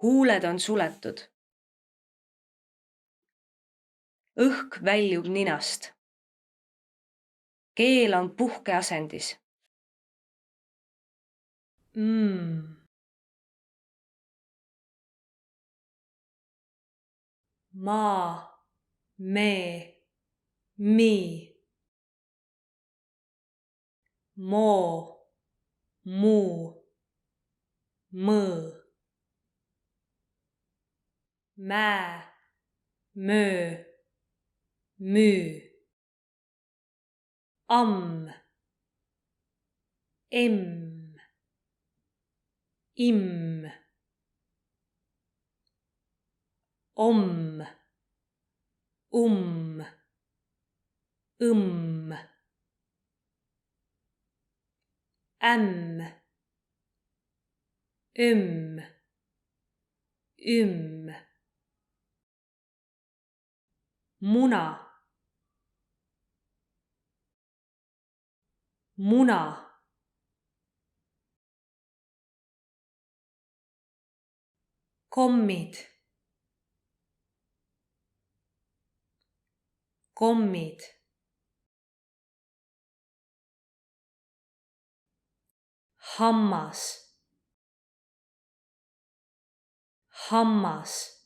Huuled on suletud. Õhk väljub ninast. Keel on puhkeasendis. Maa, me, mi. Moo, muu, mõõ. Mää, möö, müü. Amm, emm, imm. Omm, õmm. Ämm, ömm, ümm. Muna, muna. Kommid, kommid. Hammas, hammas.